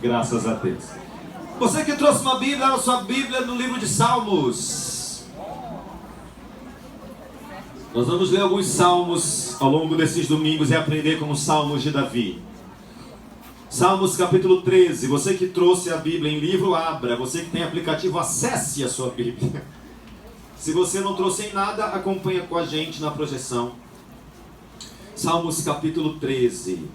Graças a Deus. Você que trouxe uma Bíblia, a sua Bíblia no livro de Salmos. Nós vamos ler alguns salmos ao longo desses domingos e aprender com os salmos de Davi. Salmos capítulo 13. Você que trouxe a Bíblia em livro, abra. Você que tem aplicativo, acesse a sua Bíblia. Se você não trouxe em nada, acompanha com a gente na projeção. Salmos capítulo 13.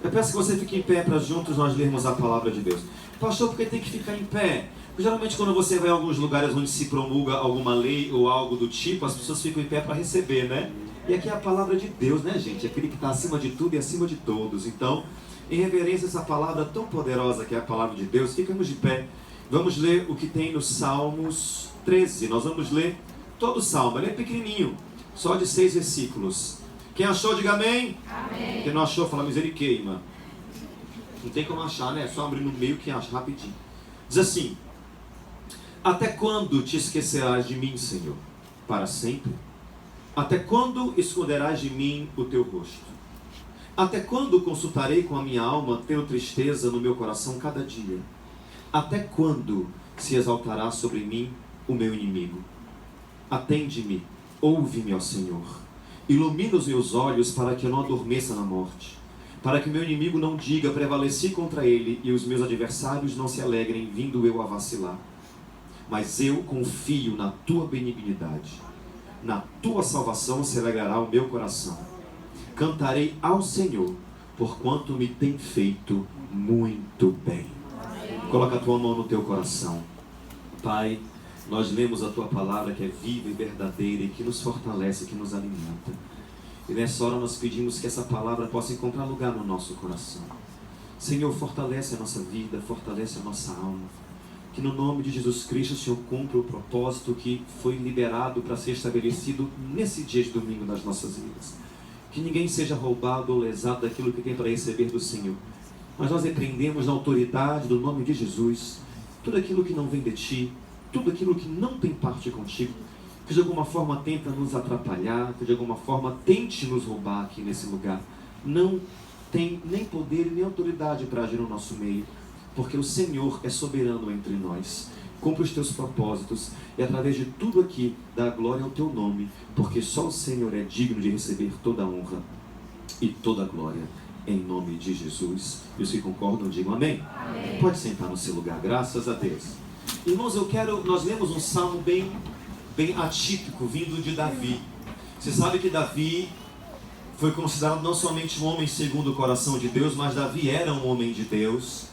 Eu peço que você fique em pé para juntos nós lermos a palavra de Deus. Pastor, por que tem que ficar em pé? Porque geralmente quando você vai a alguns lugares onde se promulga alguma lei ou algo do tipo, as pessoas ficam em pé para receber, né? E aqui é a palavra de Deus, né, gente? Aquele que está acima de tudo e acima de todos. Então, em reverência a essa palavra tão poderosa que é a palavra de Deus, ficamos de pé. Vamos ler o que tem no Salmos 13. Nós vamos ler todo o salmo. Ele é pequenininho, só de 6 versículos. Quem achou, diga amém. Amém. Quem não achou, fala misericórdia. Não tem como achar, né? É só abrir no meio que acha rapidinho. Diz assim: até quando te esquecerás de mim, Senhor? Para sempre? Até quando esconderás de mim o teu rosto? Até quando consultarei com a minha alma, tendo tristeza no meu coração cada dia? Até quando se exaltará sobre mim o meu inimigo? Atende-me, ouve-me, ó Senhor. Ilumina os meus olhos para que eu não adormeça na morte, para que o meu inimigo não diga, prevaleci contra ele, e os meus adversários não se alegrem, vindo eu a vacilar. Mas eu confio na tua benignidade, na tua salvação se alegrará o meu coração. Cantarei ao Senhor, porquanto me tem feito muito bem. Coloca a tua mão no teu coração. Pai, nós lemos a tua palavra que é viva e verdadeira e que nos fortalece, que nos alimenta. E nessa hora nós pedimos que essa palavra possa encontrar lugar no nosso coração. Senhor, fortalece a nossa vida, fortalece a nossa alma. Que no nome de Jesus Cristo o Senhor cumpra o propósito que foi liberado para ser estabelecido nesse dia de domingo nas nossas vidas. Que ninguém seja roubado ou lesado daquilo que tem para receber do Senhor. Mas nós repreendemos na autoridade do nome de Jesus tudo aquilo que não vem de Ti, tudo aquilo que não tem parte contigo, que de alguma forma tenta nos atrapalhar, que de alguma forma tente nos roubar aqui nesse lugar, não tem nem poder nem autoridade para agir no nosso meio, porque o Senhor é soberano entre nós. Cumpre os teus propósitos e através de tudo aqui dá glória ao teu nome, porque só o Senhor é digno de receber toda a honra e toda a glória, em nome de Jesus. E os que concordam digam amém. Amém. Pode sentar no seu lugar, graças a Deus. Irmãos, nós lemos um salmo bem atípico, vindo de Davi. Você sabe que Davi foi considerado não somente um homem segundo o coração de Deus, mas Davi era um homem de Deus.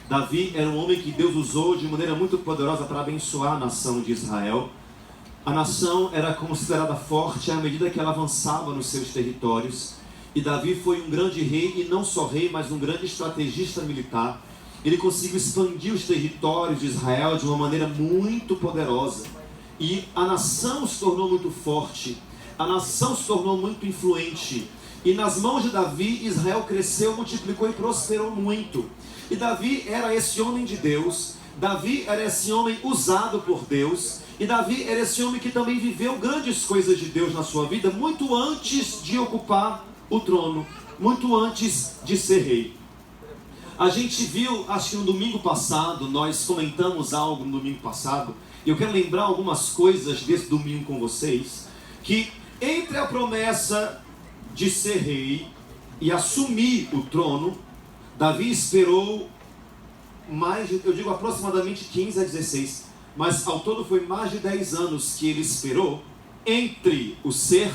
Davi era um homem que Deus usou de maneira muito poderosa para abençoar a nação de Israel. A nação era considerada forte à medida que ela avançava nos seus territórios. E Davi foi um grande rei, e não só rei, mas um grande estrategista militar. Ele conseguiu expandir os territórios de Israel de uma maneira muito poderosa. E a nação se tornou muito forte. A nação se tornou muito influente. E nas mãos de Davi, Israel cresceu, multiplicou e prosperou muito. E Davi era esse homem de Deus. Davi era esse homem usado por Deus. E Davi era esse homem que também viveu grandes coisas de Deus na sua vida, muito antes de ocupar o trono, muito antes de ser rei. A gente viu, acho que no domingo passado, nós comentamos algo no domingo passado, e eu quero lembrar algumas coisas desse domingo com vocês, que entre a promessa de ser rei e assumir o trono, Davi esperou aproximadamente 15 a 16, mas ao todo foi mais de 10 anos que ele esperou entre o ser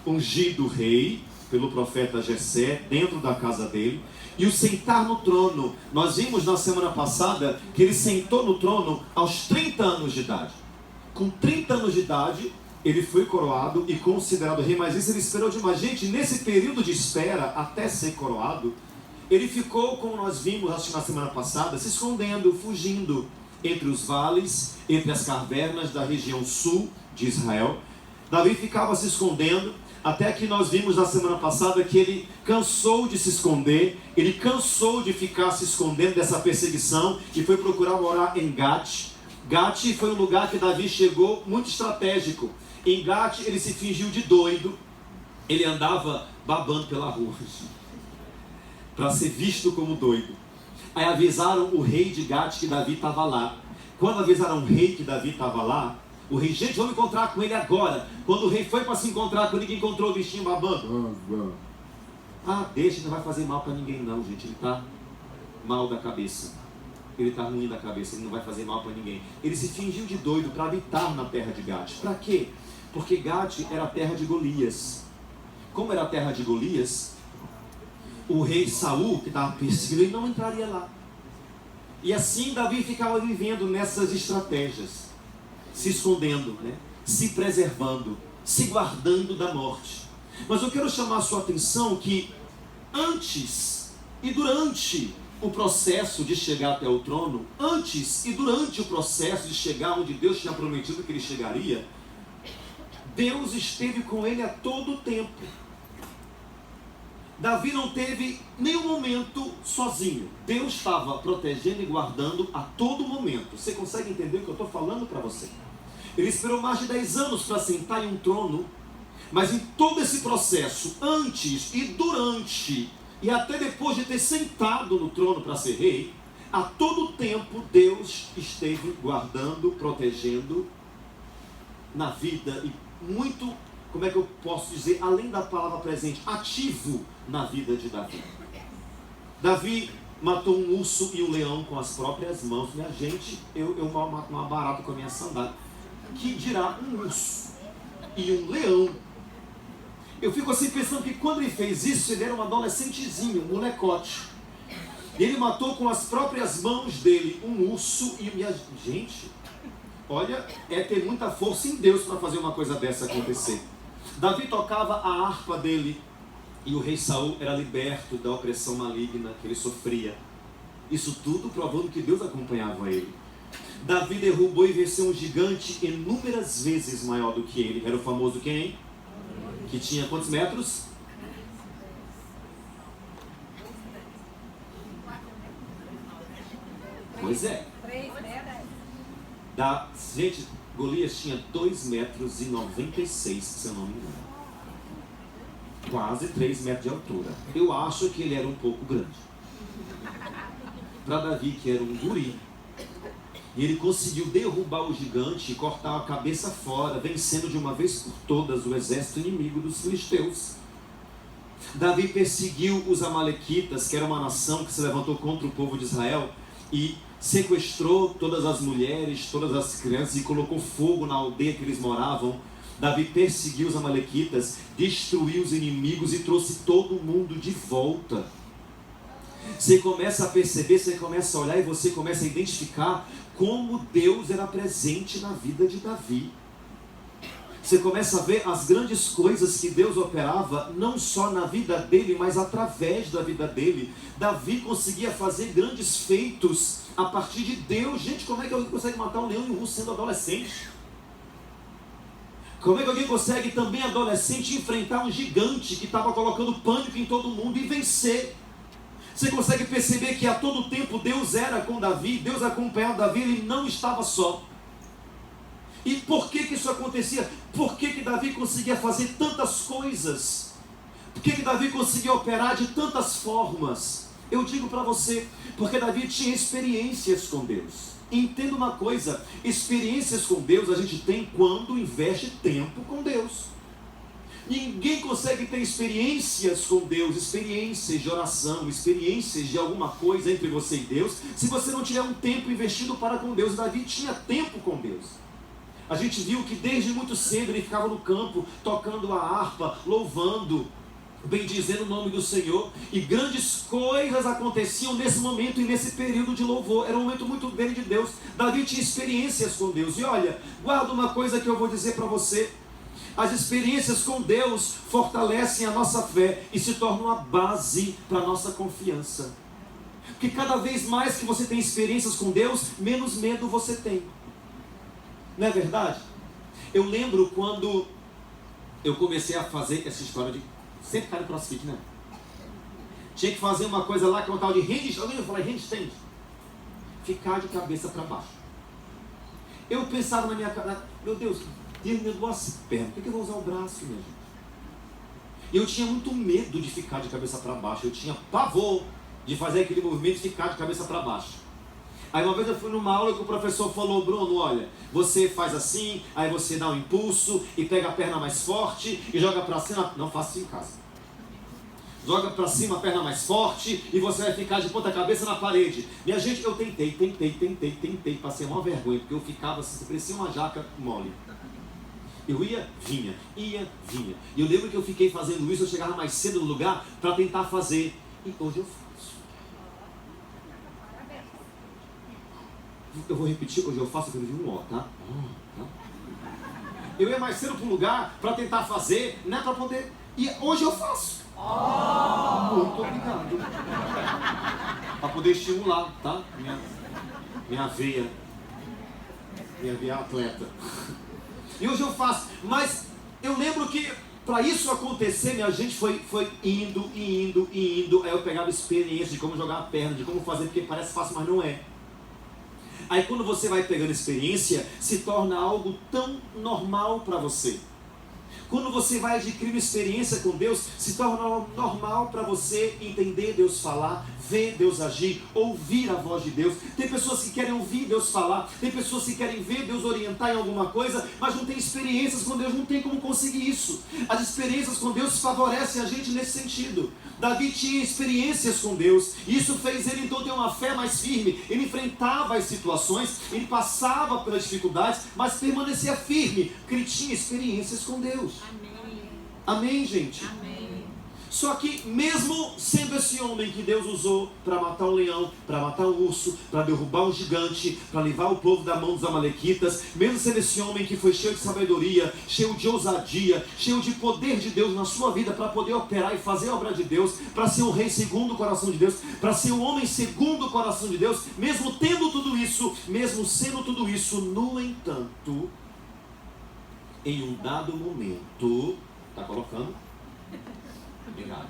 ungido rei pelo profeta Jessé, dentro da casa dele, e o sentar no trono. Nós vimos na semana passada que ele sentou no trono aos 30 anos de idade. Com 30 anos de idade, ele foi coroado e considerado rei, mas isso ele esperou demais. Gente, nesse período de espera, até ser coroado, ele ficou, como nós vimos, acho que na semana passada, se escondendo, fugindo entre os vales, entre as cavernas da região sul de Israel. Davi ficava se escondendo, até que nós vimos na semana passada que ele cansou de se esconder, ele cansou de ficar se escondendo dessa perseguição e foi procurar morar em Gate. Gate foi um lugar que Davi chegou muito estratégico. Em Gate ele se fingiu de doido, Ele andava babando pela rua para ser visto como doido. Aí avisaram o rei de Gate que Davi estava lá. Quando avisaram o rei que Davi estava lá, o rei, gente, vamos encontrar com ele agora. Quando o rei foi para se encontrar com ele, encontrou o bichinho babando. Deixa, não vai fazer mal para ninguém não, gente. Ele está mal da cabeça. Ele está ruim da cabeça, ele não vai fazer mal para ninguém. Ele se fingiu de doido para habitar na terra de Gate. Para quê? Porque Gate era a terra de Golias. Como era a terra de Golias, o rei Saul, que estava perseguindo, ele não entraria lá. E assim Davi ficava vivendo nessas estratégias, se escondendo, né? Se preservando, se guardando da morte. Mas eu quero chamar a sua atenção que antes e durante o processo de chegar até o trono, antes e durante o processo de chegar onde Deus tinha prometido que ele chegaria, Deus esteve com ele a todo tempo. Davi não teve nenhum momento sozinho. Deus estava protegendo e guardando a todo momento. Você consegue entender o que eu estou falando para você? Ele esperou mais de 10 anos para sentar em um trono, mas em todo esse processo, antes e durante, e até depois de ter sentado no trono para ser rei, a todo tempo Deus esteve guardando, protegendo na vida, e muito, como é que eu posso dizer, além da palavra presente, ativo na vida de Davi. Davi matou um urso e um leão com as próprias mãos. Minha gente, eu mal mato uma barata com a minha sandália. Que dirá um urso e um leão? Eu fico assim pensando que quando ele fez isso, ele era um adolescentezinho, um molecote. E ele matou com as próprias mãos dele um urso e minha gente, olha, é ter muita força em Deus para fazer uma coisa dessa acontecer. Davi tocava a harpa dele e o rei Saul era liberto da opressão maligna que ele sofria. Isso tudo provando que Deus acompanhava ele. Davi derrubou e venceu um gigante inúmeras vezes maior do que ele. Era o famoso quem? Que tinha quantos metros? Pois é. Gente, Golias tinha 2,96 metros, se eu não me engano. Quase 3 metros de altura. Eu acho que ele era um pouco grande. Para Davi, que era um guri. E ele conseguiu derrubar o gigante e cortar a cabeça fora, vencendo de uma vez por todas o exército inimigo dos filisteus. Davi perseguiu os amalequitas, que era uma nação que se levantou contra o povo de Israel, e sequestrou todas as mulheres, todas as crianças e colocou fogo na aldeia que eles moravam. Davi perseguiu os amalequitas, destruiu os inimigos e trouxe todo mundo de volta. Você começa a perceber, você começa a olhar e você começa a identificar como Deus era presente na vida de Davi. Você começa a ver as grandes coisas que Deus operava, não só na vida dele, mas através da vida dele. Davi conseguia fazer grandes feitos a partir de Deus. Gente, como é que alguém consegue matar um leão e um urso sendo adolescente? Como é que alguém consegue também, adolescente, enfrentar um gigante que estava colocando pânico em todo mundo e vencer? Você consegue perceber que a todo tempo Deus era com Davi, Deus acompanhava Davi, ele não estava só. E por que isso acontecia? Por que Davi conseguia fazer tantas coisas? Por que Davi conseguia operar de tantas formas? Eu digo para você, porque Davi tinha experiências com Deus. Entenda uma coisa, experiências com Deus a gente tem quando investe tempo com Deus. Ninguém consegue ter experiências com Deus, experiências de oração, experiências de alguma coisa entre você e Deus, se você não tiver um tempo investido para com Deus. Davi tinha tempo com Deus. A gente viu que desde muito cedo ele ficava no campo, tocando a harpa, louvando, bendizendo o nome do Senhor, e grandes coisas aconteciam nesse momento e nesse período de louvor. Era um momento muito bem de Deus. Davi tinha experiências com Deus. E olha, guarda uma coisa que eu vou dizer para você. As experiências com Deus fortalecem a nossa fé e se tornam a base para a nossa confiança. Porque cada vez mais que você tem experiências com Deus, menos medo você tem. Não é verdade? Eu lembro quando eu comecei a fazer essa história de sempre cair no crossfit, né? Tinha que fazer uma coisa lá que é um tal de handstand. Alguém vai falar handstand? Ficar de cabeça para baixo. Eu pensava na minha cara, meu Deus me doou as pernas, por que eu vou usar o braço, minha gente? E eu tinha muito medo de ficar de cabeça para baixo. Eu tinha pavor de fazer aquele movimento e ficar de cabeça para baixo. Aí uma vez eu fui numa aula que o professor falou: Bruno, olha, você faz assim, aí você dá um impulso e pega a perna mais forte e joga para cima. Não faça isso em casa. Joga para cima a perna mais forte e você vai ficar de ponta cabeça na parede. Minha gente, eu tentei. Passei uma vergonha, porque eu ficava assim, parecia uma jaca mole. Eu ia, vinha. E eu lembro que eu fiquei fazendo isso, eu chegava mais cedo no lugar para tentar fazer. E hoje eu faço. Eu vou repetir, hoje eu faço, eu vi um ó, tá? Eu ia mais cedo para o lugar para tentar fazer, né? Para poder. E hoje eu faço. Muito obrigado. Para poder estimular, tá? Minha veia atleta. E hoje eu faço. Mas eu lembro que para isso acontecer, minha gente, foi indo. Aí eu pegava experiência de como jogar a perna, de como fazer, porque parece fácil, mas não é. Aí quando você vai pegando experiência, se torna algo tão normal para você. Quando você vai adquirindo experiência com Deus, se torna normal para você entender Deus falar, ver Deus agir, ouvir a voz de Deus. Tem pessoas que querem ouvir Deus falar, tem pessoas que querem ver Deus orientar em alguma coisa, mas não tem experiências com Deus, não tem como conseguir isso. As experiências com Deus favorecem a gente nesse sentido. Davi tinha experiências com Deus, e isso fez ele então ter uma fé mais firme. Ele enfrentava as situações, ele passava pelas dificuldades, mas permanecia firme, porque ele tinha experiências com Deus. Amém, gente? Amém. Só que mesmo sendo esse homem que Deus usou para matar um leão, para matar um urso, para derrubar um gigante, para livrar o povo da mão dos amalequitas, mesmo sendo esse homem que foi cheio de sabedoria, cheio de ousadia, cheio de poder de Deus na sua vida para poder operar e fazer a obra de Deus, para ser um rei segundo o coração de Deus, para ser um homem segundo o coração de Deus, mesmo tendo tudo isso, mesmo sendo tudo isso, no entanto, em um dado momento, tá colocando? Obrigado.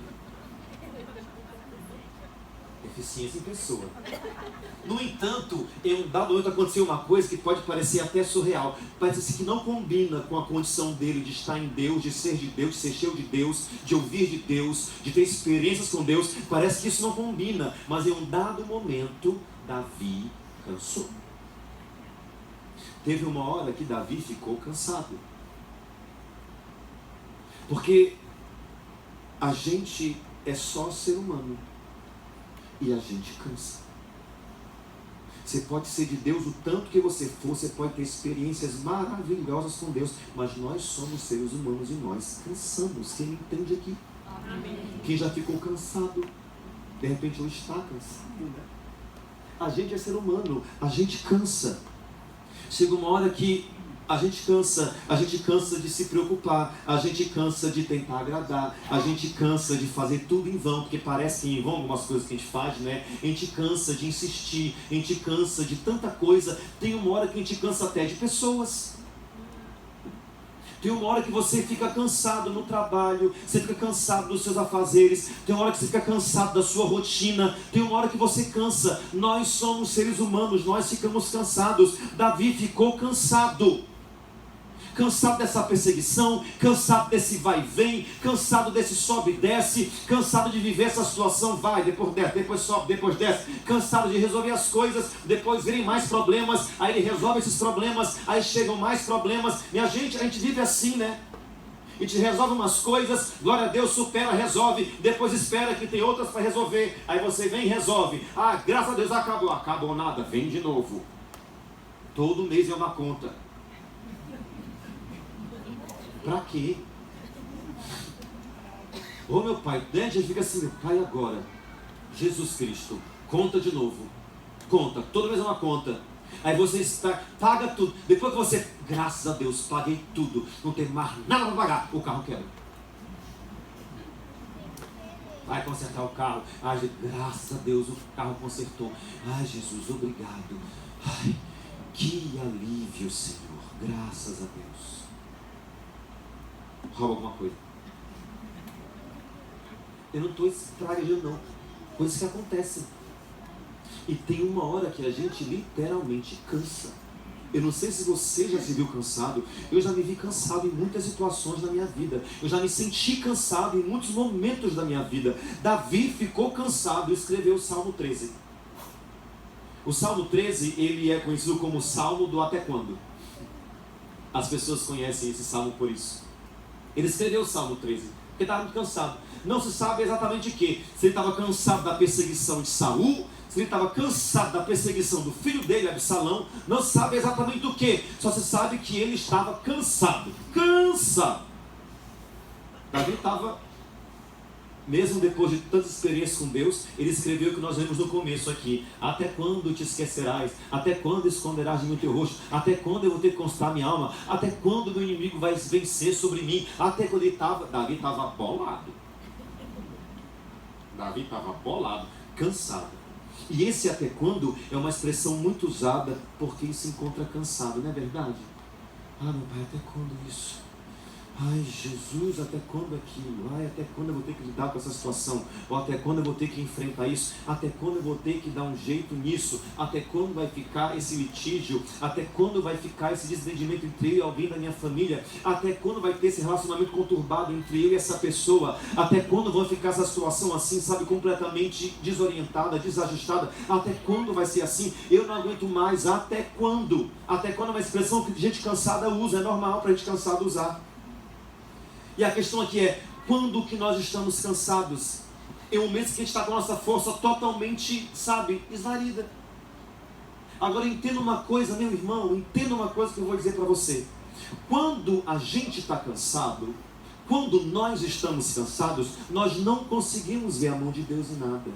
Eficiência em pessoa. No entanto, em um dado momento aconteceu uma coisa que pode parecer até surreal. Parece assim que não combina com a condição dele de estar em Deus, de ser cheio de Deus, de ouvir de Deus, de ter experiências com Deus. Parece que isso não combina. Mas em um dado momento, Davi cansou. Teve uma hora que Davi ficou cansado. Porque a gente é só ser humano e a gente cansa. Você pode ser de Deus o tanto que você for, você pode ter experiências maravilhosas com Deus, mas nós somos seres humanos e nós cansamos. Quem entende aqui? Amém. Quem já ficou cansado, de repente não está cansado, né? A gente é ser humano, a gente cansa. Chega uma hora que a gente cansa de se preocupar, a gente cansa de tentar agradar, a gente cansa de fazer tudo em vão, porque parece em vão algumas coisas que a gente faz, né? A gente cansa de insistir, a gente cansa de tanta coisa. Tem uma hora que a gente cansa até de pessoas. Tem uma hora que você fica cansado no trabalho, você fica cansado dos seus afazeres, tem uma hora que você fica cansado da sua rotina, tem uma hora que você cansa. Nós somos seres humanos, nós ficamos cansados. Davi ficou cansado. Cansado dessa perseguição, cansado desse vai e vem, cansado desse sobe e desce, cansado de viver essa situação, vai, depois desce, depois sobe, depois desce, cansado de resolver as coisas, depois virem mais problemas, aí ele resolve esses problemas, aí chegam mais problemas. Minha gente, a gente vive assim, né? A gente resolve umas coisas, glória a Deus, supera, resolve, depois espera que tem outras para resolver, aí você vem e resolve. Ah, graças a Deus acabou nada, vem de novo. Todo mês é uma conta. Pra quê? Ô meu pai, a gente fica assim, meu pai, agora, Jesus Cristo, conta de novo. Conta, toda vez é uma conta. Aí você paga tudo. Depois que você, graças a Deus, paguei tudo, não tem mais nada para pagar, o carro quebra. Vai consertar o carro. Ai, graças a Deus, o carro consertou. Ai, Jesus, obrigado. Ai, que alívio, Senhor. Graças a Deus. Rouba alguma coisa. Eu não estou estragando, não. Coisas que acontecem. E tem uma hora que a gente literalmente cansa. Eu não sei se você já se viu cansado. Eu já me vi cansado em muitas situações da minha vida. Eu já me senti cansado em muitos momentos da minha vida. Davi ficou cansado e escreveu o Salmo 13. O Salmo 13, ele é conhecido como o Salmo do até quando. As pessoas conhecem esse salmo por isso. Ele escreveu o Salmo 13, porque estava muito cansado. Não se sabe exatamente o que. Se ele estava cansado da perseguição de Saul, se ele estava cansado da perseguição do filho dele, Absalão, não se sabe exatamente do que. Só se sabe que ele estava cansado. Cansado. Davi estava, mesmo depois de tantas experiências com Deus, ele escreveu o que nós vemos no começo aqui. Até quando te esquecerás? Até quando esconderás de mim o teu rosto? Até quando eu vou ter que constar minha alma? Até quando o meu inimigo vai vencer sobre mim? Até quando Davi estava bolado. Davi estava bolado, cansado. E esse até quando é uma expressão muito usada por quem se encontra cansado, não é verdade? Ah, meu pai, até quando isso? Ai, Jesus, até quando aquilo? Ai, até quando eu vou ter que lidar com essa situação? Ou até quando eu vou ter que enfrentar isso? Até quando eu vou ter que dar um jeito nisso? Até quando vai ficar esse litígio? Até quando vai ficar esse desentendimento entre eu e alguém da minha família? Até quando vai ter esse relacionamento conturbado entre eu e essa pessoa? Até quando vai ficar essa situação assim, sabe, completamente desorientada, desajustada? Até quando vai ser assim? Eu não aguento mais. Até quando? Até quando é uma expressão que gente cansada usa, é normal para gente cansado usar. E a questão aqui é, quando que nós estamos cansados? Em momentos que a gente está com a nossa força totalmente, sabe, esvarida. Agora entenda uma coisa, meu irmão, entenda uma coisa que eu vou dizer para você. Quando a gente está cansado, quando nós estamos cansados, nós não conseguimos ver a mão de Deus em nada.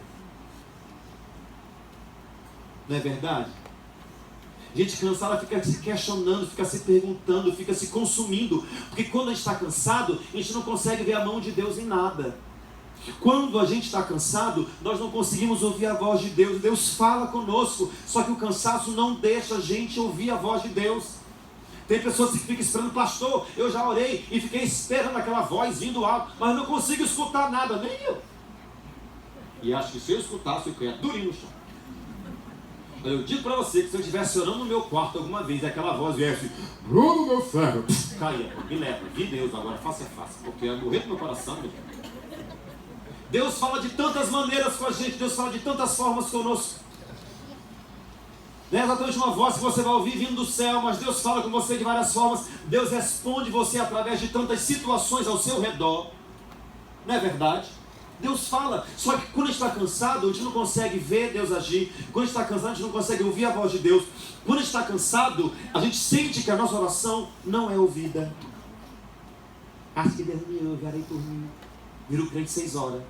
Não é verdade? Gente cansada fica se questionando, fica se perguntando, fica se consumindo. Porque quando a gente está cansado, a gente não consegue ver a mão de Deus em nada. Quando a gente está cansado, nós não conseguimos ouvir a voz de Deus. Deus fala conosco, só que o cansaço não deixa a gente ouvir a voz de Deus. Tem pessoas que ficam esperando, pastor, eu já orei e fiquei esperando aquela voz vindo alto, mas não consigo escutar nada, nem eu. E acho que se eu escutasse, eu ia durinho no chão. Eu digo para você que se eu estivesse orando no meu quarto alguma vez e aquela voz viesse, Bruno, meu filho, caia, me leva, vi Deus agora, face a face, porque ia morrer do meu coração, meu. Deus fala de tantas maneiras com a gente, Deus fala de tantas formas conosco. Não é exatamente uma voz que você vai ouvir vindo do céu, mas Deus fala com você de várias formas. Deus responde você através de tantas situações ao seu redor. Não é verdade? Deus fala, só que quando a gente está cansado, a gente não consegue ver Deus agir. Quando a gente está cansado, a gente não consegue ouvir a voz de Deus. Quando a gente está cansado, a gente sente que a nossa oração não é ouvida. Acho que Deus me ouve, orei por mim. Vira o crente 6 horas.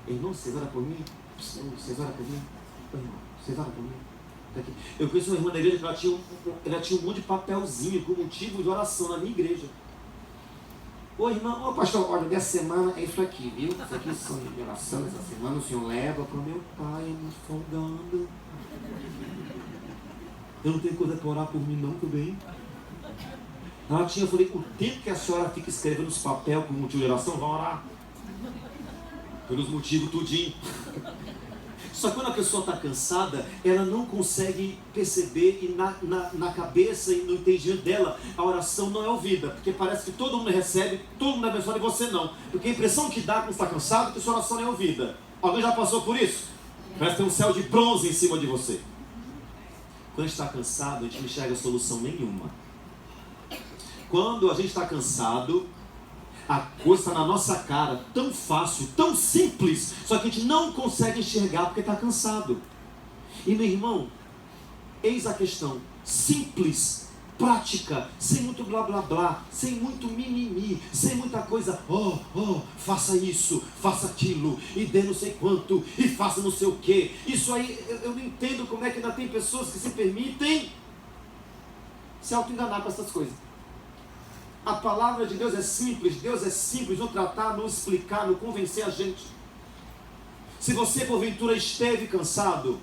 Irmão, 6 horas por mim? 6 horas por mim? Irmão, 6 horas por mim? Tá aqui. Eu conheço uma irmã da igreja que ela tinha um monte de papelzinho com motivo de oração na minha igreja. Ô irmão, ô pastor, olha, dessa semana é isso aqui, viu? Isso aqui são de oração, essa semana o senhor leva para o meu pai, me folgando. Eu não tenho coisa para orar por mim não, tudo bem? Eu falei, o tempo que a senhora fica escrevendo os papéis por motivo de oração, vai orar. Pelos motivos tudinho. Só que quando a pessoa está cansada, ela não consegue perceber e na cabeça e no entendimento dela, a oração não é ouvida. Porque parece que todo mundo recebe, todo mundo é abençoado e você não. Porque a impressão que dá quando está cansado é que a sua oração não é ouvida. Alguém já passou por isso? Parece que tem um céu de bronze em cima de você. Quando a gente está cansado, a gente não enxerga solução nenhuma. Quando a gente está cansado, a coisa está na nossa cara, tão fácil, tão simples, só que a gente não consegue enxergar porque está cansado. E meu irmão, eis a questão, simples, prática, sem muito blá blá blá, sem muito mimimi, sem muita coisa, faça isso, faça aquilo, e dê não sei quanto, e faça não sei o que. Isso aí, eu não entendo como é que ainda tem pessoas que se permitem se auto-enganar com essas coisas. A palavra de Deus é simples no tratar, no explicar, no convencer a gente. Se você porventura esteve cansado,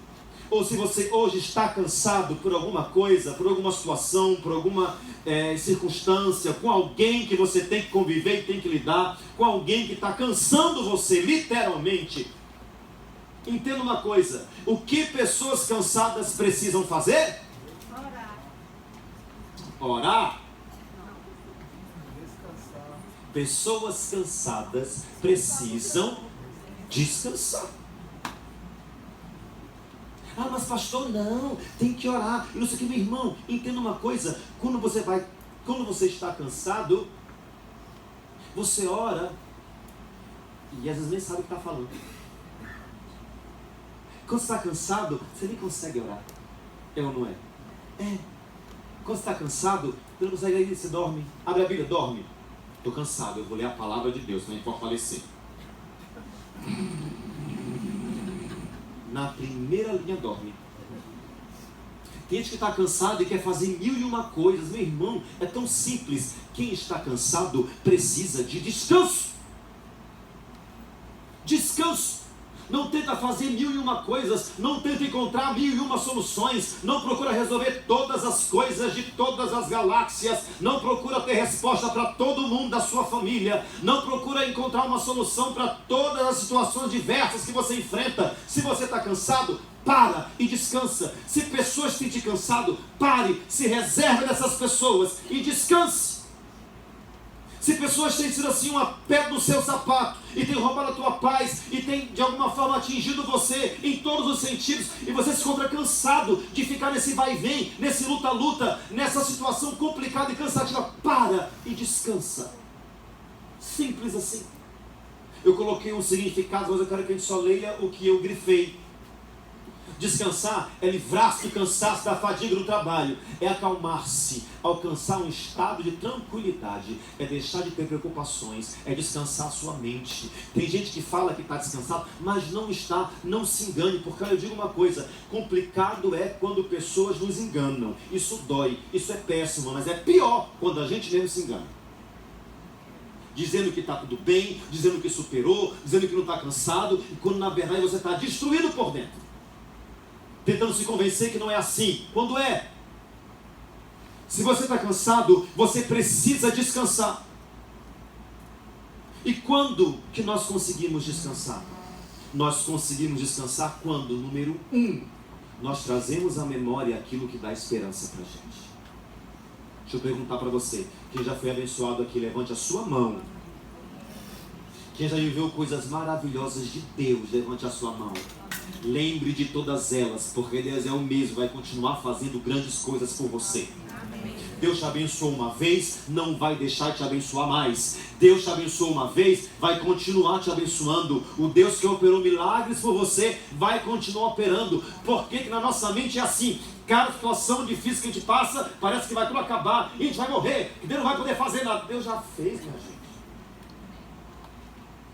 ou se você hoje está cansado por alguma coisa, por alguma situação, por alguma circunstância, com alguém que você tem que conviver e tem que lidar, com alguém que está cansando você, literalmente, entenda uma coisa, o que pessoas cansadas precisam fazer? orar. Pessoas cansadas precisam descansar. Ah, mas pastor, não, tem que orar. E não sei o que, meu irmão, entenda uma coisa. Quando você está cansado, você ora e às vezes nem sabe o que está falando. Quando você está cansado, você nem consegue orar. É ou não é? É. Quando você está cansado, você não consegue ir, você dorme. Abre a Bíblia, dorme. Estou cansado, eu vou ler a palavra de Deus para me fortalecer. Na primeira linha dorme. Tem gente que está cansado e quer fazer 1001 coisas. Meu irmão, é tão simples. Quem está cansado precisa de descanso. Descanso. Não tenta fazer 1001 coisas, não tenta encontrar 1001 soluções, não procura resolver todas as coisas de todas as galáxias, não procura ter resposta para todo mundo da sua família, não procura encontrar uma solução para todas as situações diversas que você enfrenta. Se você está cansado, para e descansa. Se pessoas têm te cansado, pare, se reserve dessas pessoas e descanse. Se pessoas têm sido assim uma pedra no seu sapato e têm roubado a tua paz e têm de alguma forma atingido você em todos os sentidos e você se encontra cansado de ficar nesse vai e vem, nesse luta-luta, nessa situação complicada e cansativa, para e descansa. Simples assim. Eu coloquei um significado, mas eu quero que a gente só leia o que eu grifei. Descansar é livrar-se do cansaço, da fadiga do trabalho, é acalmar-se, alcançar um estado de tranquilidade, é deixar de ter preocupações, é descansar sua mente. Tem gente que fala que está descansado, mas não está. Não se engane, porque eu digo uma coisa, complicado é quando pessoas nos enganam. Isso dói, isso é péssimo, mas é pior quando a gente mesmo se engana, dizendo que está tudo bem, dizendo que superou, dizendo que não está cansado, e quando na verdade você está destruído por dentro, tentando se convencer que não é assim, quando é. Se você está cansado, você precisa descansar. E quando que nós conseguimos descansar? Nós conseguimos descansar quando, número 1, nós trazemos à memória aquilo que dá esperança para a gente. Deixa eu perguntar para você, quem já foi abençoado aqui, levante a sua mão. Quem já viveu coisas maravilhosas de Deus, levante a sua mão. Lembre de todas elas, porque Deus é o mesmo, vai continuar fazendo grandes coisas por você. Deus te abençoou uma vez, não vai deixar de te abençoar mais. Deus te abençoou uma vez, vai continuar te abençoando. O Deus que operou milagres por você, vai continuar operando. Porque que na nossa mente é assim, cada situação difícil que a gente passa, parece que vai tudo acabar, e a gente vai morrer, que Deus não vai poder fazer nada. Deus já fez, minha gente.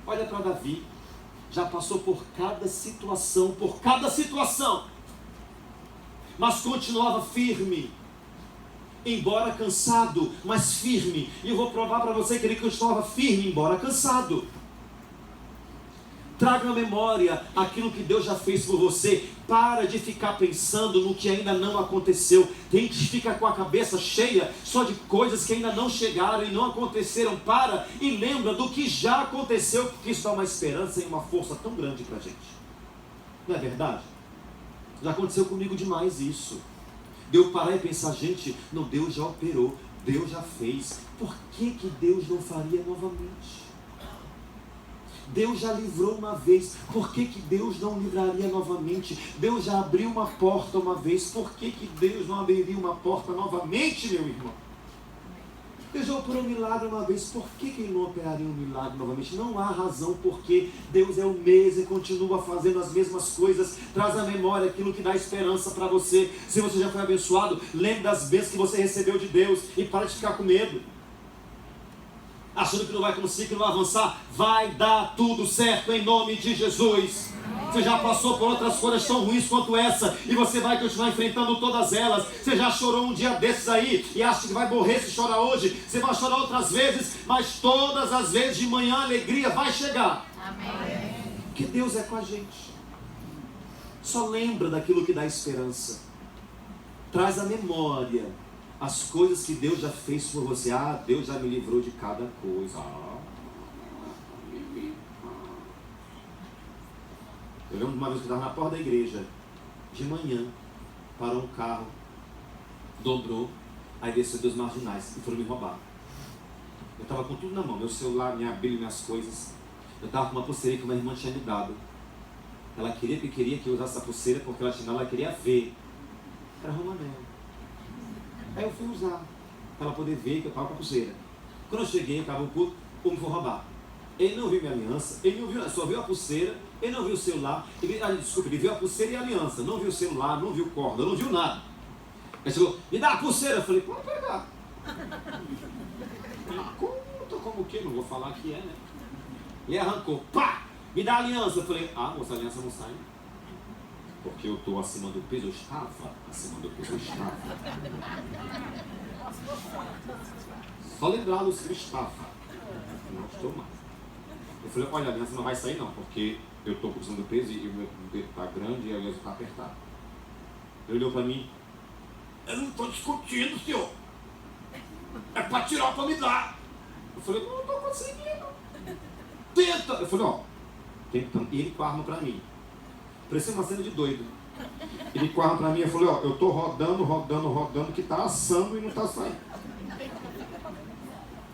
Olha para Davi, já passou por cada situação, mas continuava firme, embora cansado, mas firme. E eu vou provar para você que ele continuava firme, embora cansado. Traga à memória aquilo que Deus já fez por você. Para de ficar pensando no que ainda não aconteceu. Tem que ficar com a cabeça cheia só de coisas que ainda não chegaram e não aconteceram. Para e lembra do que já aconteceu, porque isso dá uma esperança e uma força tão grande para a gente. Não é verdade? Já aconteceu comigo demais isso. Deu parar e pensar, gente, não, Deus já operou, Deus já fez. Por que Deus não faria novamente? Deus já livrou uma vez, por que Deus não livraria novamente? Deus já abriu uma porta uma vez, por que Deus não abriria uma porta novamente, meu irmão? Deus já operou um milagre uma vez, por que Ele não operaria um milagre novamente? Não há razão, porque Deus é o mesmo e continua fazendo as mesmas coisas. Traz à memória aquilo que dá esperança para você. Se você já foi abençoado, lembre das bênçãos que você recebeu de Deus e para de ficar com medo, achando que não vai conseguir, que não vai avançar. Vai dar tudo certo em nome de Jesus. Você já passou por outras coisas tão ruins quanto essa e você vai continuar enfrentando todas elas. Você já chorou um dia desses aí e acha que vai morrer se chorar hoje. Você vai chorar outras vezes, mas todas as vezes de manhã a alegria vai chegar. Amém. Porque Deus é com a gente. Só lembra daquilo que dá esperança. Traz à memória as coisas que Deus já fez por você. Ah, Deus já me livrou de cada coisa. Eu lembro de uma vez que eu estava na porta da igreja, de manhã, parou um carro, dobrou, Aí desceu 2 marginais e foram me roubar. Eu estava com tudo na mão, meu celular, minha bíblia, minhas coisas. Eu estava com uma pulseira que uma irmã tinha me dado. Ela queria que eu usasse essa pulseira porque ela queria ver. Era Romanel. Aí eu fui usar, para ela poder ver que eu estava com a pulseira. Quando eu cheguei, acabou o culto, o homem foi roubar. Ele não viu minha aliança, ele não viu, só viu a pulseira, ele não viu o celular, ele viu a pulseira e a aliança, não viu o celular, não viu corda, não viu nada. Ele chegou, me dá a pulseira, eu falei, pode pegar. Conta como que, não vou falar que é, né? Ele arrancou, pá, me dá a aliança, eu falei, moça, a aliança não sai. Porque eu estou acima do peso, eu estava acima do peso, eu estava. Só lembrar do que eu estava. Não estou mais. Eu falei, olha, a aliança não vai sair não, porque eu estou acima do peso e o meu dedo está grande e a aliança está apertada. Ele olhou para mim, eu não estou discutindo, senhor. É para tirar para me dar. Eu falei, não estou conseguindo. Tenta. Eu falei, tentando. E ele com a arma para mim. Parecia uma cena de doido. Ele com a arma para mim, eu falei, eu estou rodando, que está assando e não está saindo.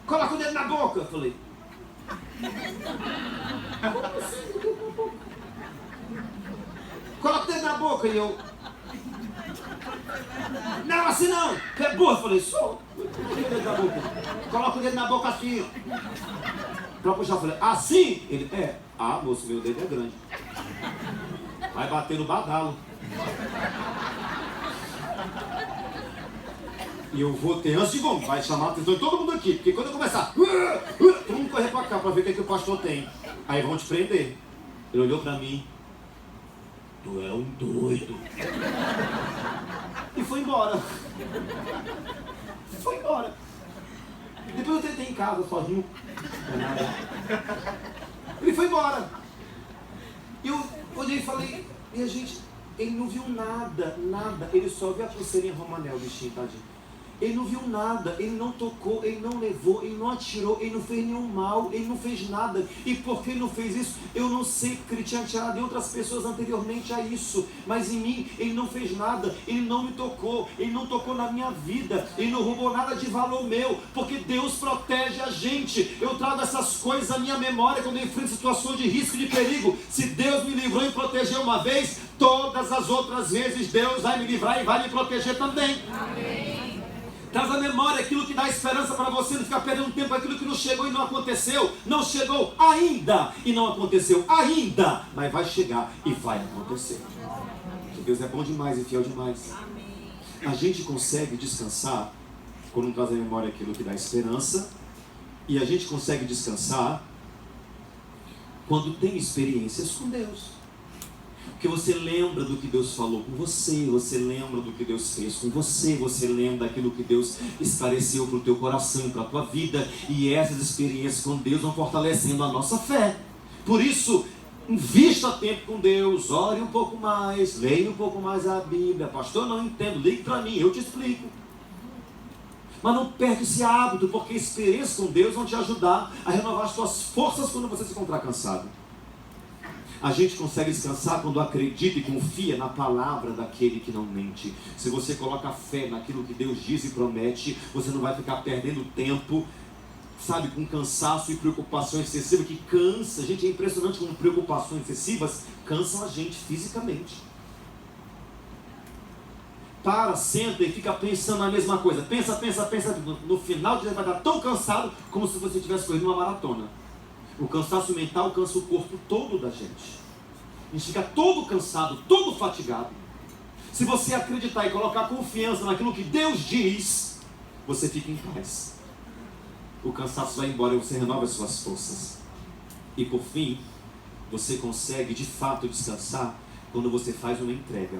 Coloca o dedo na boca, eu falei. Como assim? Coloca o dedo na boca e eu. Não, assim não! Você é burro, eu falei, sou. Coloca o dedo na boca assim. Pra puxar, eu falei, assim? Ele, moço, meu dedo é grande. Vai bater no badalo. E eu vou ter antes de vai chamar a atenção de todo mundo aqui. Porque quando eu começar, todo mundo correr pra cá pra ver o que o pastor tem. Aí vão te prender. Ele olhou pra mim. Tu é um doido. E foi embora. Foi embora. Depois eu tentei em casa, sozinho. Ele foi embora. Eu olhei e falei, minha gente, ele não viu nada. Ele só viu a pulseirinha Romanel, bichinho, tadinho. Ele não viu nada, ele não tocou, ele não levou, ele não atirou, ele não fez nenhum mal, ele não fez nada. E por que ele não fez isso? Eu não sei, porque ele tinha atirado em outras pessoas anteriormente a isso. Mas em mim, ele não fez nada, ele não me tocou, ele não tocou na minha vida, ele não roubou nada de valor meu, porque Deus protege a gente. Eu trago essas coisas à minha memória quando eu enfrento situações de risco e de perigo. Se Deus me livrou e protegeu uma vez, todas as outras vezes Deus vai me livrar e vai me proteger também. Amém. Traz à memória aquilo que dá esperança para você não ficar perdendo tempo, aquilo que não chegou e não aconteceu. Não chegou ainda e não aconteceu ainda, mas vai chegar e vai acontecer. Porque Deus é bom demais e fiel demais. A gente consegue descansar quando traz à memória aquilo que dá esperança, e a gente consegue descansar quando tem experiências com Deus. Porque você lembra do que Deus falou com você, você lembra do que Deus fez com você, você lembra daquilo que Deus esclareceu para o teu coração e para a tua vida, e essas experiências com Deus vão fortalecendo a nossa fé. Por isso, invista tempo com Deus, ore um pouco mais, leia um pouco mais a Bíblia. Pastor, não entendo, ligue para mim, eu te explico. Mas não perca esse hábito, porque experiências com Deus vão te ajudar a renovar as suas forças quando você se encontrar cansado. A gente consegue descansar quando acredita e confia na palavra daquele que não mente. Se você coloca fé naquilo que Deus diz e promete, você não vai ficar perdendo tempo, sabe, com cansaço e preocupação excessiva, que cansa. Gente, é impressionante como preocupações excessivas cansam a gente fisicamente. Para, senta e fica pensando na mesma coisa. Pensa. No final você vai estar tão cansado como se você estivesse correndo uma maratona. O cansaço mental cansa o corpo todo da gente. A gente fica todo cansado, todo fatigado. Se você acreditar e colocar confiança naquilo que Deus diz, você fica em paz. O cansaço vai embora e você renova as suas forças. E por fim, você consegue de fato descansar quando você faz uma entrega.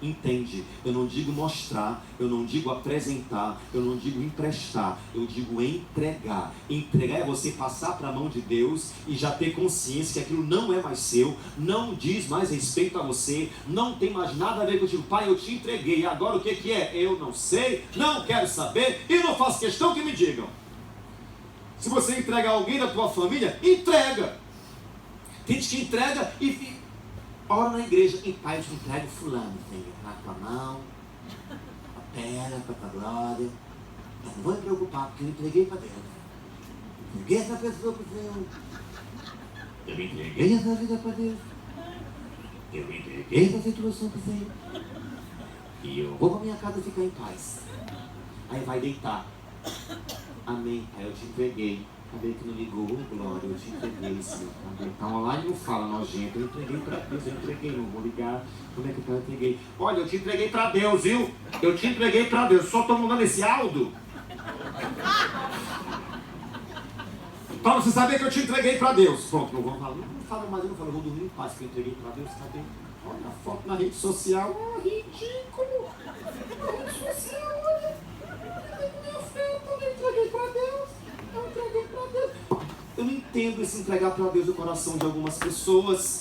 Entende? Eu não digo mostrar, eu não digo apresentar, eu não digo emprestar, eu digo entregar. Entregar é você passar para a mão de Deus e já ter consciência que aquilo não é mais seu, não diz mais respeito a você, não tem mais nada a ver contigo. Pai, eu te entreguei, agora o que é? Eu não sei, não quero saber e não faço questão que me digam. Se você entrega alguém da tua família, entrega. Tem gente que entrega e ora na igreja, em paz, entrega o fulano, Senhor, na tua mão, a terra, para a tua glória. Mas não vou me preocupar, porque eu entreguei para Deus. Entreguei essa pessoa para o Senhor. Eu entreguei essa vida para Deus. Eu entreguei essa situação para o Senhor. E eu vou para minha casa ficar em paz. Aí vai deitar. Amém. Aí eu te entreguei. Cadê que não ligou? Glória, eu te entreguei, Senhor. Então online não fala nojento. Eu entreguei para Deus, eu entreguei. Não vou ligar. Como é que eu entreguei? Olha, eu te entreguei para Deus, viu? Eu te entreguei para Deus. Só estou mandando esse áudio para você saber que eu te entreguei para Deus. Pronto, não vou falar. Não falo mais, eu não falo. Eu vou dormir em paz que eu entreguei para Deus. Cadê? Olha a foto na rede social. Oh, ridículo. Na rede social, olha. Meu filho, eu entreguei para Deus. Eu entreguei para Deus. Eu não entendo esse entregar para Deus o coração de algumas pessoas.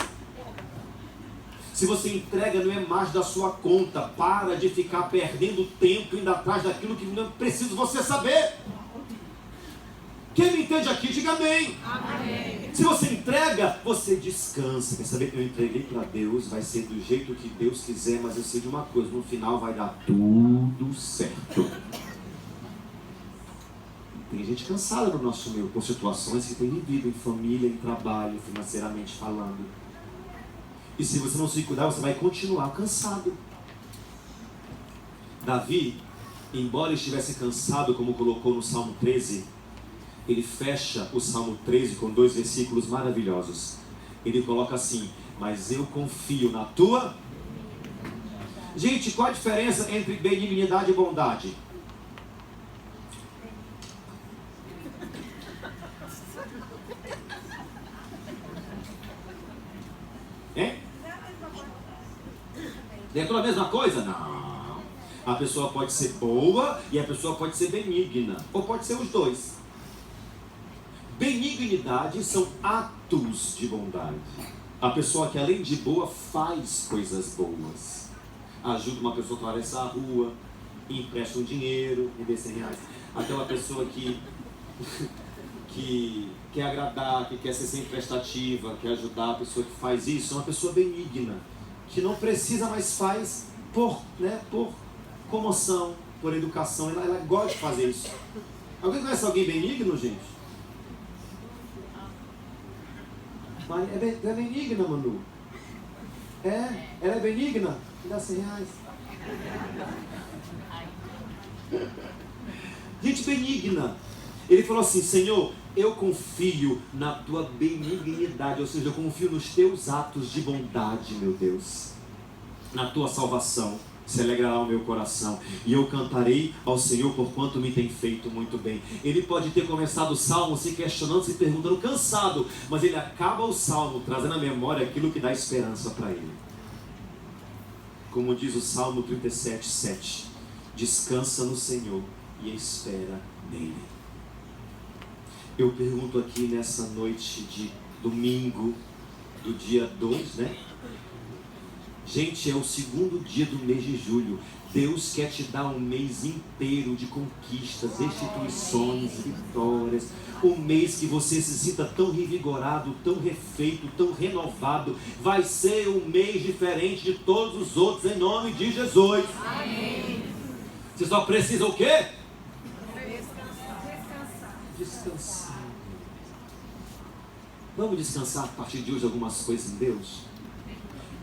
Se você entrega, não é mais da sua conta. Para de ficar perdendo tempo indo atrás daquilo que não é preciso você saber. Quem me entende aqui, diga amém. Amém. Se você entrega, você descansa. Quer saber que eu entreguei para Deus, vai ser do jeito que Deus quiser, mas eu sei de uma coisa, no final vai dar tudo certo. Tem gente cansada no nosso meio, com situações que tem vivido em família, em trabalho, financeiramente falando. E se você não se cuidar, você vai continuar cansado. Davi, embora estivesse cansado, como colocou no Salmo 13, ele fecha o Salmo 13 com 2 versículos maravilhosos. Ele coloca assim: mas eu confio na tua... Gente, qual a diferença entre benignidade e bondade? Hein? É tudo a mesma coisa? Não. A pessoa pode ser boa e a pessoa pode ser benigna. Ou pode ser os dois. Benignidade são atos de bondade. A pessoa que além de boa faz coisas boas. Ajuda uma pessoa a atravessar a rua, empresta um dinheiro, me dê R$100. Aquela pessoa que quer agradar, que quer ser sempre prestativa, quer ajudar, a pessoa que faz isso é uma pessoa benigna, que não precisa, mas faz por comoção, por educação. Ela gosta de fazer isso. Alguém conhece alguém benigno, gente? É benigna, Manu. Ela é benigna. Me dá R$100. Gente benigna. Ele falou assim: Senhor, eu confio na tua benignidade, ou seja, eu confio nos teus atos de bondade, meu Deus. Na tua salvação se alegrará o meu coração, e eu cantarei ao Senhor por quanto me tem feito muito bem. Ele pode ter começado o salmo se questionando, se perguntando, cansado, mas ele acaba o salmo trazendo à memória aquilo que dá esperança para ele. Como diz o Salmo 37:7, descansa no Senhor e espera nele. Eu pergunto aqui nessa noite de domingo, do dia 2, né? Gente, é o segundo dia do mês de julho. Deus quer te dar um mês inteiro de conquistas, restituições, vitórias. Um mês que você se sinta tão revigorado, tão refeito, tão renovado. Vai ser um mês diferente de todos os outros, em nome de Jesus. Amém. Você só precisa o quê? Descansar. Vamos descansar a partir de hoje algumas coisas em Deus?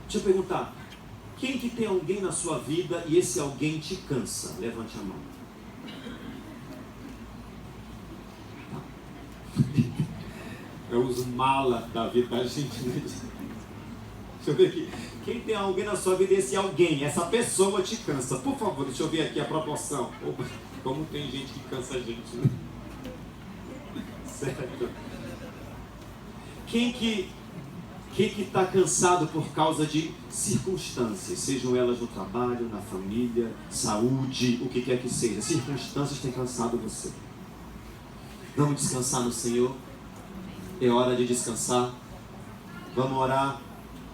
Deixa eu perguntar, quem que tem alguém na sua vida e esse alguém te cansa? Levante a mão. É os mala da vida da gente, né? Deixa eu ver aqui. Quem tem alguém na sua vida e esse alguém, essa pessoa te cansa? Por favor, deixa eu ver aqui a proporção. Opa, como tem gente que cansa a gente, né? Certo. Quem que está cansado por causa de circunstâncias, sejam elas no trabalho, na família, saúde, o que quer que seja, circunstâncias têm cansado você? Vamos descansar no Senhor? É hora de descansar. Vamos orar,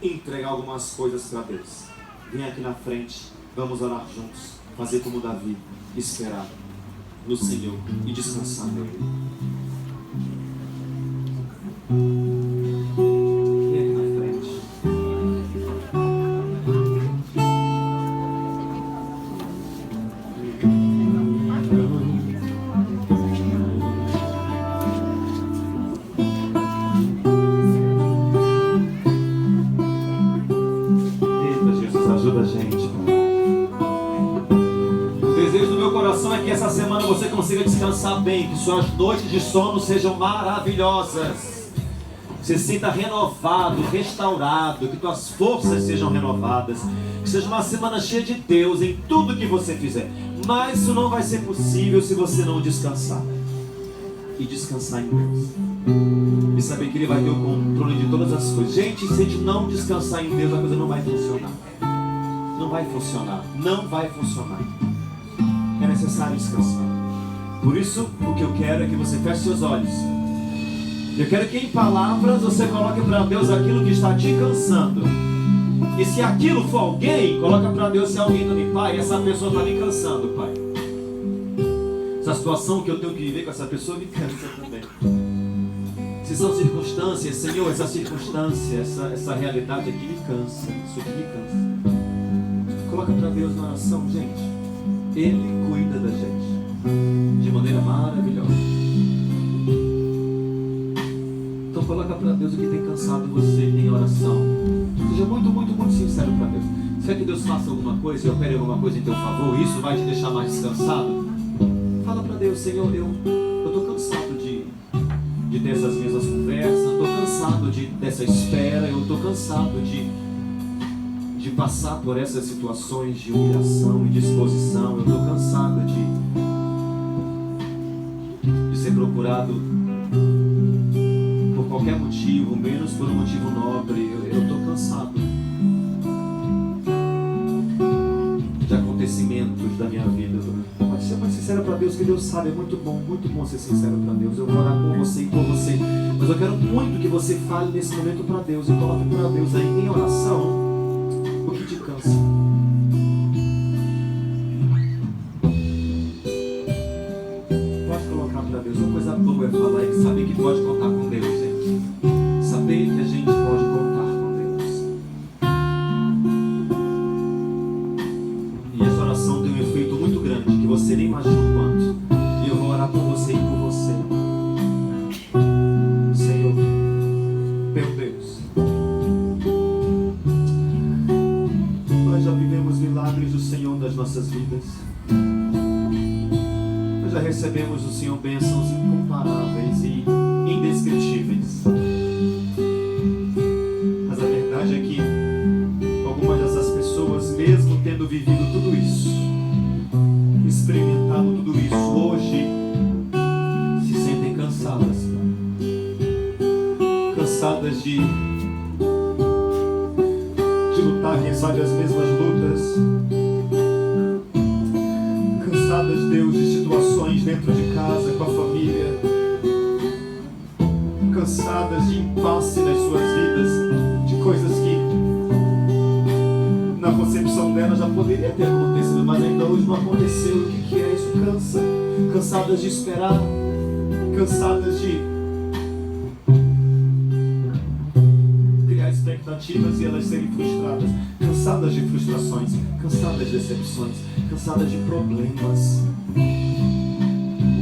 entregar algumas coisas para Deus. Vem aqui na frente, vamos orar juntos, fazer como Davi, esperar no Senhor e descansar nele. descansar bem, que suas noites de sono sejam maravilhosas. Você se sinta renovado, restaurado, que tuas forças sejam renovadas, que seja uma semana cheia de Deus em tudo que você fizer. Mas isso não vai ser possível se você não descansar. E descansar em Deus. E saber que Ele vai ter o controle de todas as coisas. Gente, se a gente não descansar em Deus, a coisa não vai funcionar. Não vai funcionar. Não vai funcionar. É necessário descansar. Por isso, o que eu quero é que você feche seus olhos. Eu quero que em palavras você coloque para Deus aquilo que está te cansando. E se aquilo for alguém, coloca para Deus se é alguém também. Pai, essa pessoa está me cansando, Pai. Essa situação que eu tenho que viver com essa pessoa me cansa também. Se são circunstâncias, Senhor, essa circunstância, essa realidade aqui me cansa. Isso aqui me cansa. Coloca para Deus na oração, gente. Ele cuida da gente de maneira maravilhosa. Então coloca para Deus o que tem cansado você em oração. Seja muito, muito, muito sincero para Deus. Se quer que Deus faça alguma coisa e opere alguma coisa em teu favor, isso vai te deixar mais descansado? Fala para Deus, Senhor, eu estou cansado de ter essas mesmas conversas, eu estou cansado dessa espera, eu estou cansado de passar por essas situações de humilhação e de exposição, eu estou cansado de ser procurado por qualquer motivo, menos por um motivo nobre. Eu estou cansado de acontecimentos da minha vida. Pode ser mais sincero para Deus, que Deus sabe, é muito bom ser sincero para Deus. Eu vou orar com você e por você, mas eu quero muito que você fale nesse momento para Deus e coloque para Deus aí em oração o que te cansa. Pode colocar para Deus. Uma coisa boa é falar e saber que pode contar com Deus, gente. Saber que a gente pode contar com Deus. E essa oração tem um efeito muito grande, que você nem imagina o quanto. E eu vou orar por você e por você. Senhor, meu Deus, nós já vivemos milagres do Senhor das nossas vidas. Nós já recebemos do Senhor bênçãos incomparáveis e indescritíveis. Mas a verdade é que algumas dessas pessoas, mesmo tendo vivido tudo isso, experimentado tudo isso, hoje se sentem cansadas. Cansadas de lutar, quem sabe, as mesmas lutas. Cansadas, Deus, de situações dentro de casa, com a família. Cansadas de impasse nas suas vidas, de coisas que na concepção dela já poderia ter acontecido, mas ainda hoje não aconteceu. O que é isso? Cansa. Cansadas de esperar, cansadas de criar expectativas e elas serem frustradas, cansadas de frustrações, cansadas de decepções, cansadas de problemas.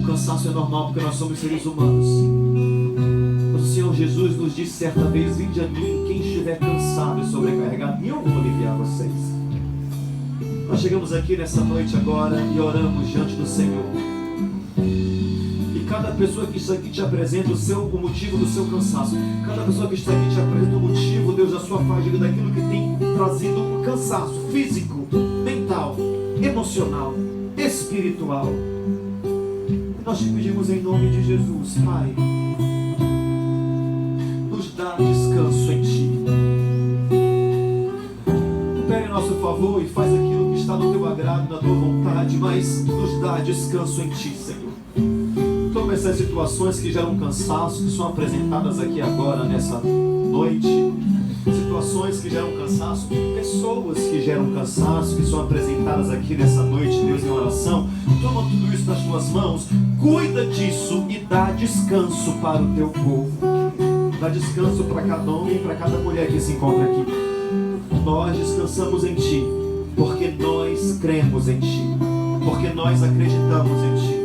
O cansaço é normal porque nós somos seres humanos. Mas o Senhor Jesus nos disse certa vez: vinde a mim quem estiver cansado e sobrecarregado, e eu vou aliviar vocês. Nós chegamos aqui nessa noite agora e oramos diante do Senhor. E cada pessoa que está aqui te apresenta o motivo do seu cansaço. Cada pessoa que está aqui te apresenta o motivo, Deus, da sua fadiga, daquilo que tem trazido um cansaço físico, mental, emocional, espiritual. E nós te pedimos em nome de Jesus, Pai, nos dá descanso em Ti. Opera em nosso favor e faz aquilo que está no Teu agrado, na Tua vontade, mas nos dá descanso em Ti, Senhor. Toma essas situações que geram cansaço, que são apresentadas aqui agora, nessa noite. Situações que geram cansaço, pessoas que geram cansaço, que são apresentadas aqui nessa noite, Deus, em oração. Toma tudo isso nas Tuas mãos, cuida disso e dá descanso para o Teu povo. Dá descanso para cada homem e para cada mulher que se encontra aqui. Nós descansamos em Ti, porque nós cremos em Ti, porque nós acreditamos em Ti,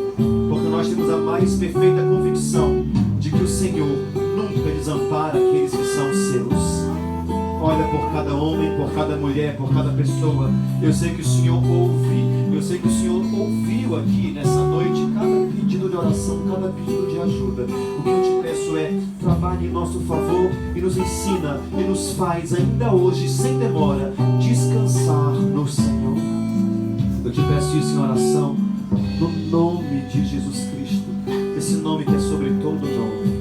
porque nós temos a mais perfeita convicção de que o Senhor nunca desampara aqueles que são seus. Olha por cada homem, por cada mulher, por cada pessoa. Eu sei que o Senhor ouve, eu sei que o Senhor ouviu aqui nessa noite cada pedido pedido de oração, cada pedido de ajuda, o que eu te peço é: trabalhe em nosso favor e nos ensina e nos faz ainda hoje, sem demora, descansar no Senhor. Eu te peço isso em oração, no nome de Jesus Cristo, esse nome que é sobre todo nome.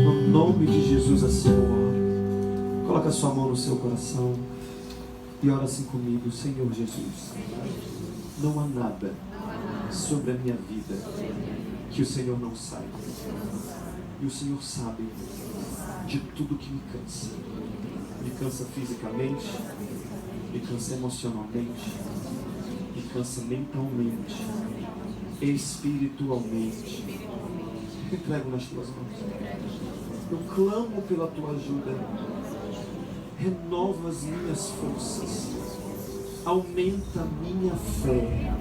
No nome de Jesus, assim eu oro. Coloca a sua mão no seu coração e ora assim comigo: Senhor Jesus, não há nada sobre a minha vida que o Senhor não saiba. E o Senhor sabe de tudo que me cansa. Me cansa fisicamente, me cansa emocionalmente, me cansa mentalmente, espiritualmente. Eu entrego nas tuas mãos. Eu clamo pela tua ajuda. Renova as minhas forças. Aumenta a minha fé.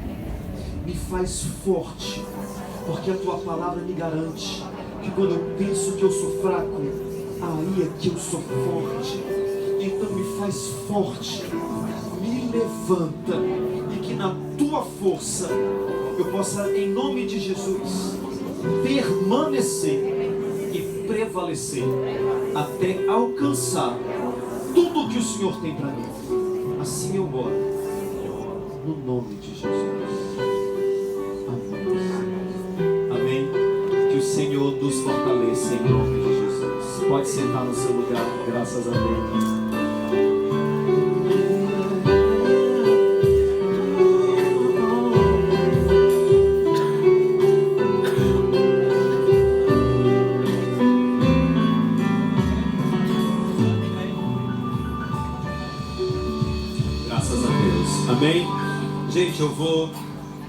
Me faz forte, porque a tua palavra me garante que quando eu penso que eu sou fraco, aí é que eu sou forte. Então me faz forte, me levanta, e que na tua força eu possa, em nome de Jesus, permanecer e prevalecer até alcançar tudo que o Senhor tem para mim. Assim eu oro, no nome de Jesus. Amém. Que o Senhor nos fortaleça em nome de Jesus. Pode sentar no seu lugar, graças a Deus. Graças a Deus. Amém. Gente,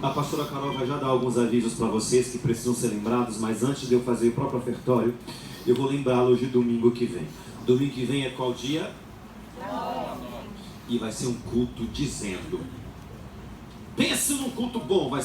a pastora Carol vai já dar alguns avisos para vocês que precisam ser lembrados, mas antes de eu fazer o próprio ofertório, eu vou lembrá-los de domingo que vem. Domingo que vem é qual dia? E vai ser um culto dizendo. Pense num culto bom, vai